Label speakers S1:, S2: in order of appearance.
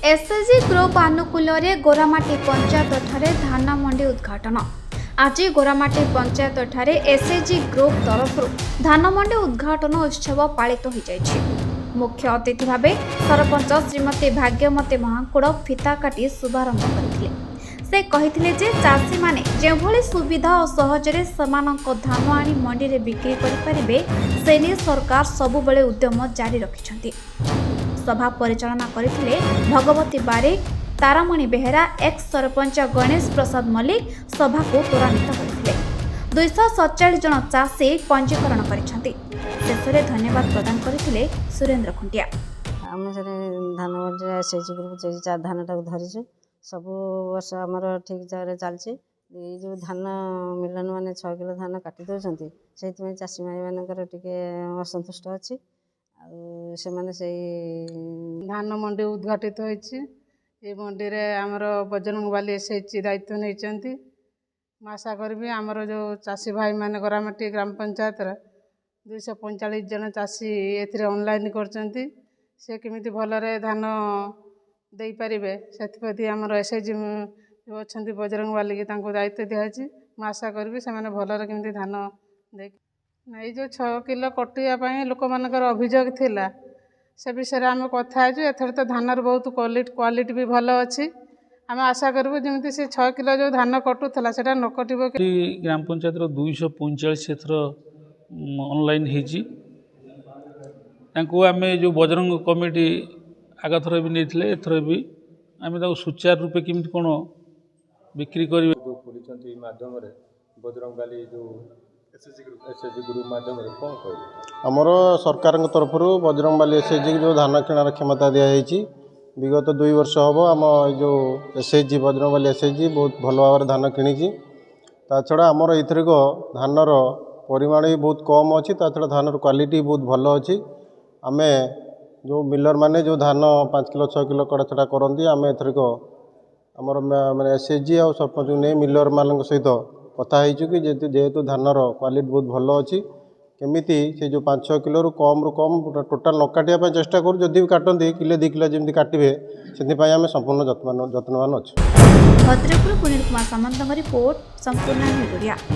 S1: SHG group आनुकूल्य गोरामाटी panchayat ठारे धान मंडी उद्घाटन। आज गोरामाटी पंचायत ठारे एसएचजी ग्रुप तरफ धान मंडी उद्घाटन उत्सव पालित हो जाइछि। मुख्य अतिथि भाव सरपंच श्रीमती भाग्यमती महाकुड़ फिता काटी शुभारंभ करथिले। से कहिथिले जे चाषी माने जेभଳି सुविधा और सहजरे समानक धान आनी मंडी रे बिक्री करि परिबे सेनी सरकार सबुबेले उद्यम जारी रखिछन्ति। सभा परिचालना करथिले भगवती बारिक, तारामणि बेहेरा, एक्स सरपंच गणेश प्रसाद मल्लिक सभा को त्वरान्वित करथिले। 247 जन चाषी पंजीकरण करिसंति। शेषरे धन्यवाद प्रदान करथिले सुरेंद्र खुंटिया।
S2: आम से धान मंडी एसएचजी ग्रुप धानटा धरिଛୁ सब वर्ष आमर ठीक जगह चलती। जो धान मिलन मैंने 6 किलो धान काटी दौरान से चाषी माई मानकर टे असंतुष्ट अच्छी से
S3: धान मंडी उद्घाटित होती। मंडी रे आमर बजरंग बाली एसएचजी दायित्व नहीं। आशा करी आमर जो चाषी भाई मैंने गोरामाटी ग्राम पंचायत 245 जन चाषी ऑनलाइन करछंती। से केमिति भलरे धान दे पारे से आमर एसएचजी जो अच्छा बजरंग बाली की दायित्व दिखाई। आशा करी से भलरे केमिति धान दे ये जो 6 किलो कटाई लोक मानकर अभियोग थिला से विषय में आम कथा एथर तो धानर बहुत क्वालिटी भी भल अच्छी। आम आशा करूँ जमी से 6 किलो जो धान कटुला से न कटो।
S4: ग्राम पंचायत 245 एथर ऑनलाइन होती। आम जो बजरंग कमिटी आग थर भी नहीं एथर भी आम सुचारू रूपे केमती कौन बिक्री कर
S5: माध्यम बजरंग बाली जो एसएचजी ग्रुप माध्यम कौन कह
S6: आमर सरकार तरफ बजरंग बाली एसएचजी जो धान किणार क्षमता दिखाई। विगत 2 वर्ष हम आम जो एसएचजी बजरंग बाली एसएचजी बहुत भल भाव धान कि छड़ा आमर एथरिक धानर परिमाण भी बहुत कम अच्छी। छड़ा धानर क्वालिटी बहुत भल अच्छी। आम जो मिलर माने जो धान 5 किलो 6 किलो कड़ा छड़ा करती आम एथरिक आमर माने एसएचजी और सरपंच नहीं मिलर मान सहित कथा कि जेहेतु धानर क्वालिटी बहुत भल अच्छी केमिति से जो 5-6 किलो रु कम टोटाल न काटिया चेष्टा करूँ। जदि भी काटती किले 2 किलो जमी काटे से आम संपूर्ण जत्नवान अच्छे।
S1: भद्रकपुर पुनील कुमार सामंत रिपोर्ट संपूर्ण मीडिया।